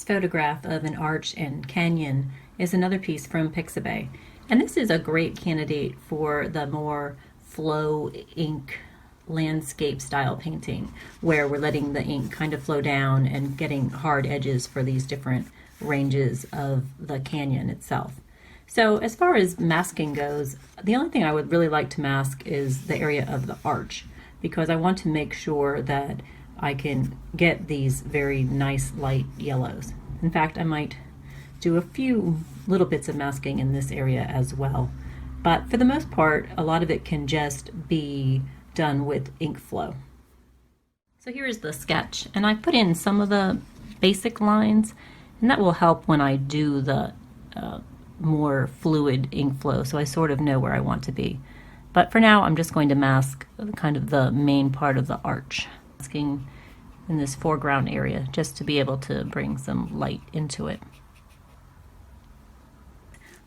photograph of an arch and canyon is another piece from Pixabay. And this is a great candidate for the more flow ink landscape style painting, where we're letting the ink kind of flow down and getting hard edges for these different ranges of the canyon itself. So as far as masking goes, the only thing I would really like to mask is the area of the arch, because I want to make sure that I can get these very nice light yellows. In fact, I might do a few little bits of masking in this area as well. But for the most part, a lot of it can just be done with ink flow. So here is the sketch, and I put in some of the basic lines, and that will help when I do the more fluid ink flow, so I sort of know where I want to be. But for now, I'm just going to mask kind of the main part of the arch, masking in this foreground area, just to be able to bring some light into it.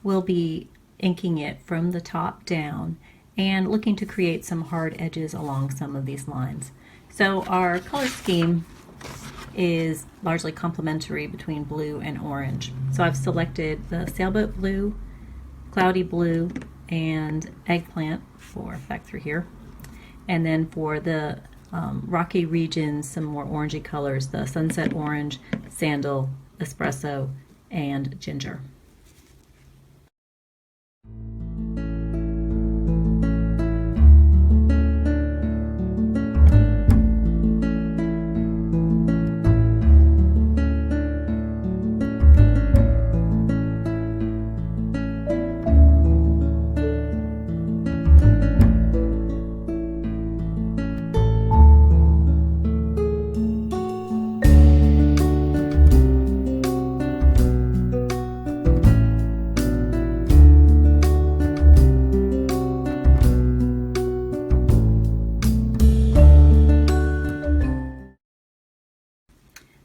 We'll be inking it from the top down and looking to create some hard edges along some of these lines. So our color scheme is largely complementary between blue and orange. So I've selected the sailboat blue, cloudy blue, and eggplant for back through here. And then for the rocky regions, some more orangey colors, the sunset orange, sandal, espresso, and ginger.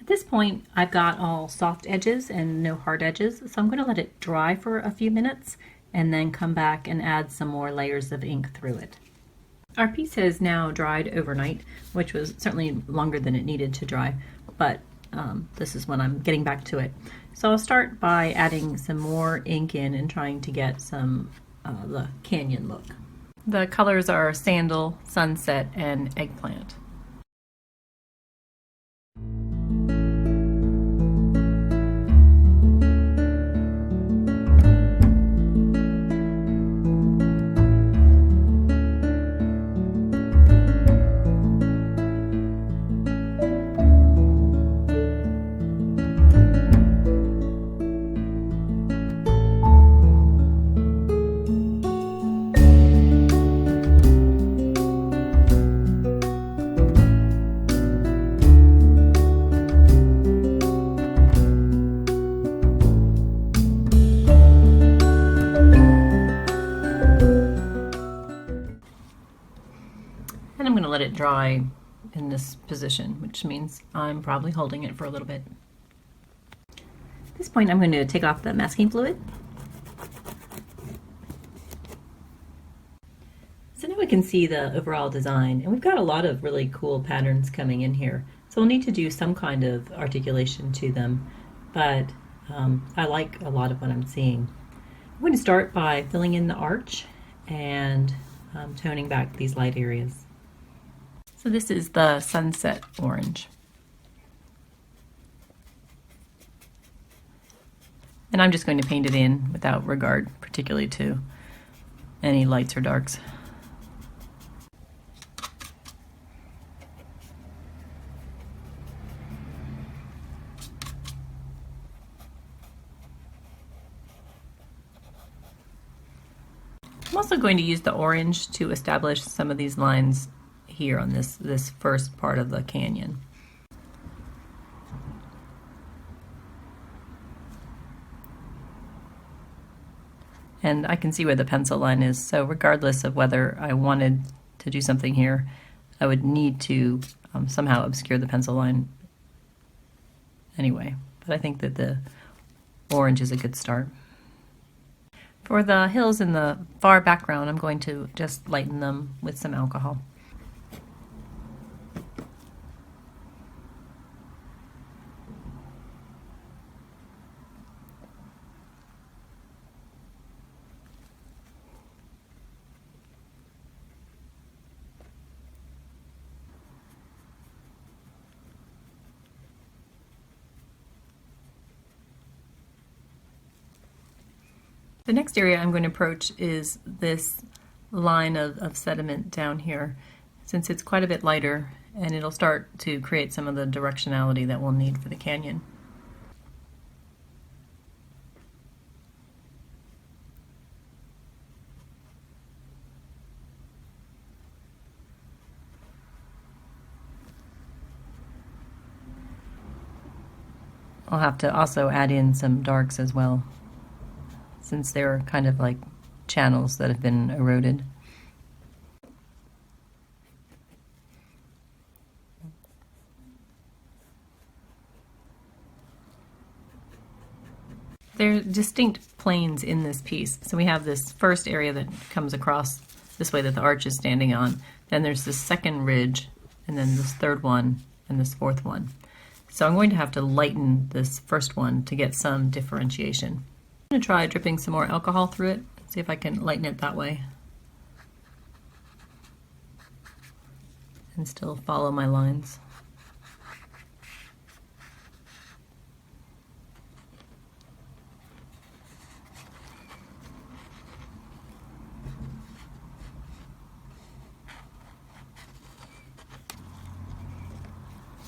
At this point, I've got all soft edges and no hard edges, so I'm going to let it dry for a few minutes and then come back and add some more layers of ink through it. Our piece has now dried overnight, which was certainly longer than it needed to dry, but this is when I'm getting back to it. So I'll start by adding some more ink in and trying to get some the canyon look. The colors are sandal, sunset, and eggplant. And I'm going to let it dry in this position, which means I'm probably holding it for a little bit. At this point, I'm going to take off the masking fluid. So now we can see the overall design, and we've got a lot of really cool patterns coming in here. So we'll need to do some kind of articulation to them, but I like a lot of what I'm seeing. I'm going to start by filling in the arch and toning back these light areas. So this is the sunset orange. And I'm just going to paint it in without regard particularly to any lights or darks. I'm also going to use the orange to establish some of these lines here on this first part of the canyon. And I can see where the pencil line is, so regardless of whether I wanted to do something here, I would need to somehow obscure the pencil line anyway. But I think that the orange is a good start. For the hills in the far background, I'm going to just lighten them with some alcohol. The next area I'm going to approach is this line of sediment down here, since it's quite a bit lighter, and it'll start to create some of the directionality that we'll need for the canyon. I'll have to also add in some darks as well, since they're kind of like channels that have been eroded. There are distinct planes in this piece. So we have this first area that comes across this way that the arch is standing on. Then there's this second ridge, and then this third one, and this fourth one. So I'm going to have to lighten this first one to get some differentiation. I'm going to try dripping some more alcohol through it, see if I can lighten it that way. And still follow my lines.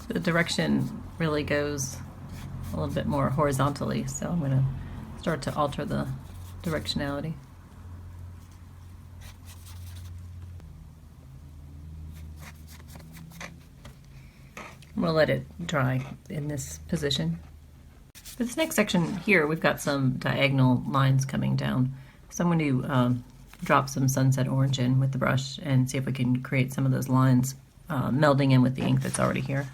The direction really goes a little bit more horizontally, so I'm going to start to alter the directionality. We'll let it dry in this position. For this next section here, we've got some diagonal lines coming down. So I'm going to drop some sunset orange in with the brush and see if we can create some of those lines melding in with the ink that's already here.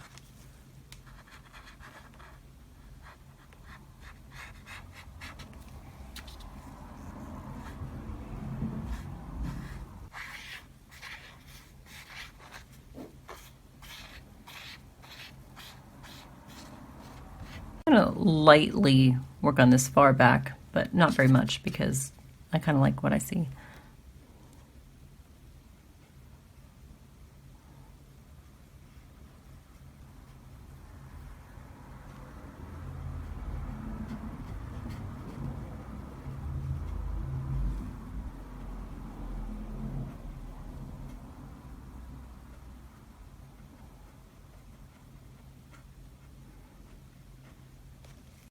I'm going to lightly work on this far back, but not very much because I kind of like what I see.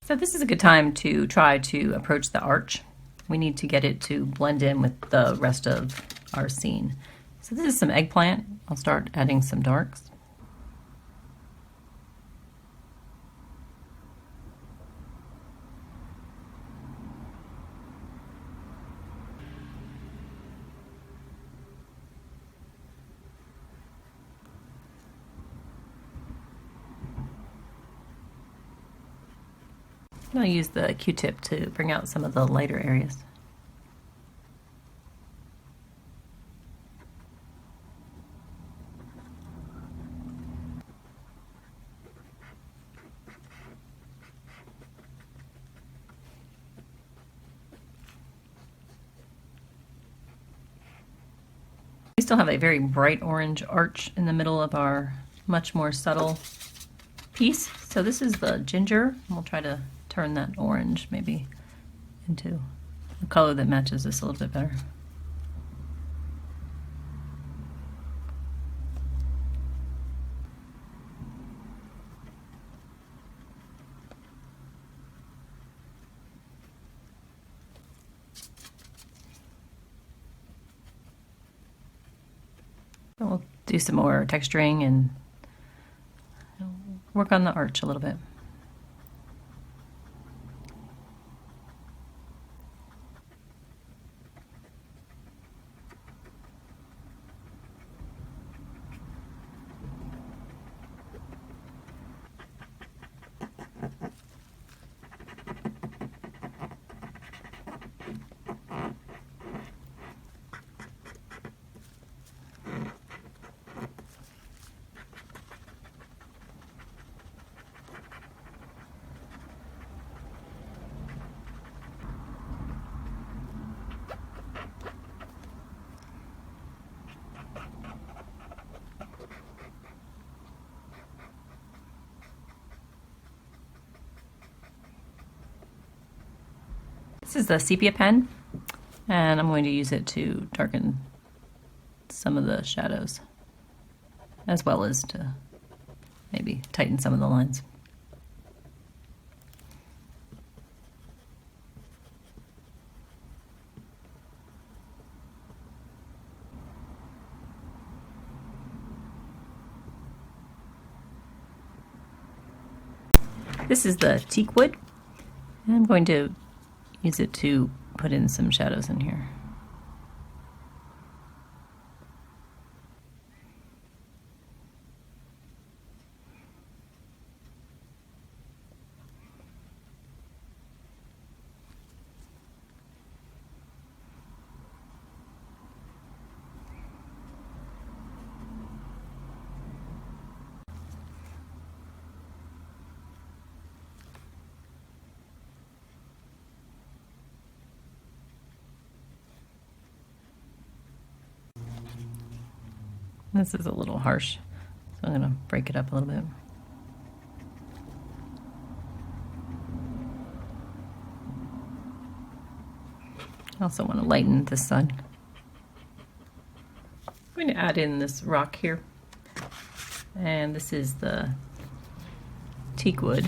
So this is a good time to try to approach the arch. We need to get it to blend in with the rest of our scene. So this is some eggplant. I'll start adding some darks. I'll use the Q-tip to bring out some of the lighter areas. We still have a very bright orange arch in the middle of our much more subtle piece. So this is the ginger, and we'll try to turn that orange maybe into a color that matches this a little bit better. We'll do some more texturing and work on the arch a little bit. This is the sepia pen. And I'm going to use it to darken some of the shadows, as well as to maybe tighten some of the lines. This is the teak wood, and I'm going to use it to put in some shadows in here. This is a little harsh, so I'm going to break it up a little bit. I also want to lighten the sun. I'm going to add in this rock here, and this is the teak wood.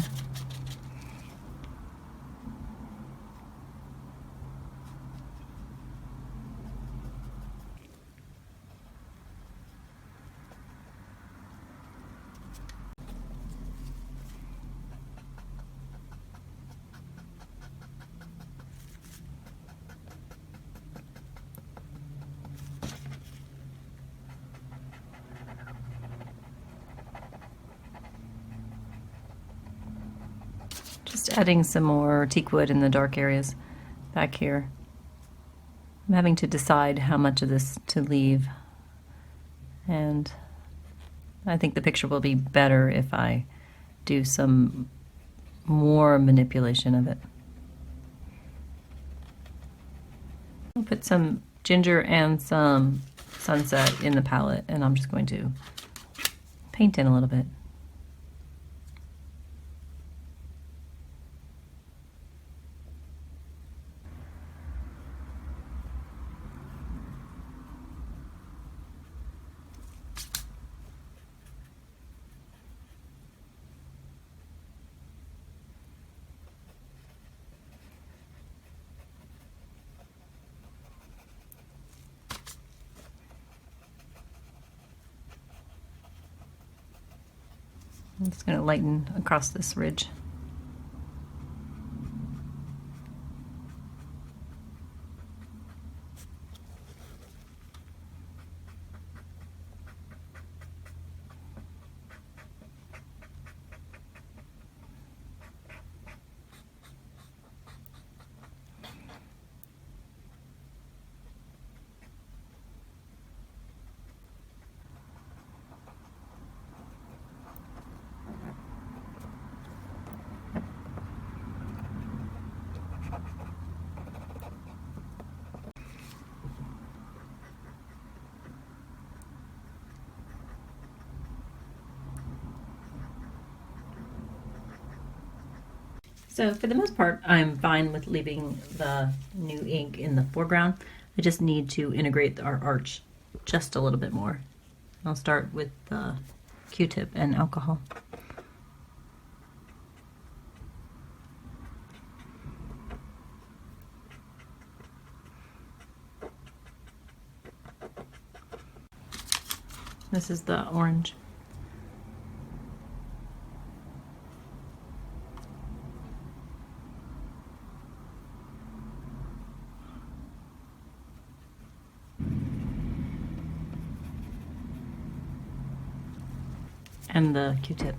Just adding some more teak wood in the dark areas back here. I'm having to decide how much of this to leave, and I think the picture will be better if I do some more manipulation of it. I'll put some ginger and some sunset in the palette, and I'm just going to paint in a little bit. I'm just going to lighten across this ridge. So for the most part, I'm fine with leaving the new ink in the foreground. I just need to integrate our arch just a little bit more. I'll start with the Q-tip and alcohol. This is the orange. And the Q-tip.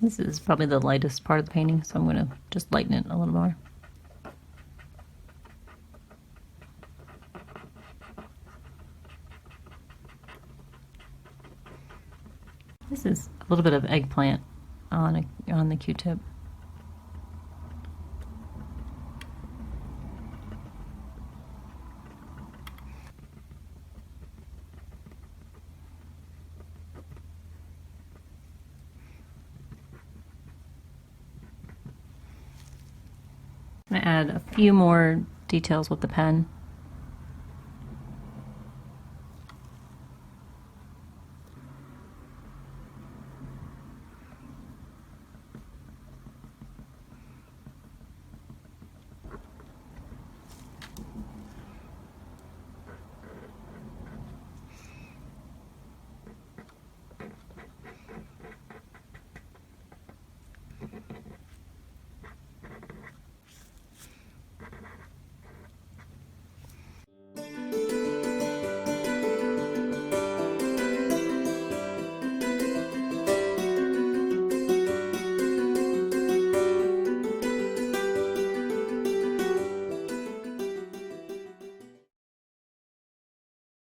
This is probably the lightest part of the painting, so I'm going to just lighten it a little more. This is a little bit of eggplant on the Q-tip. I'm going to add a few more details with the pen.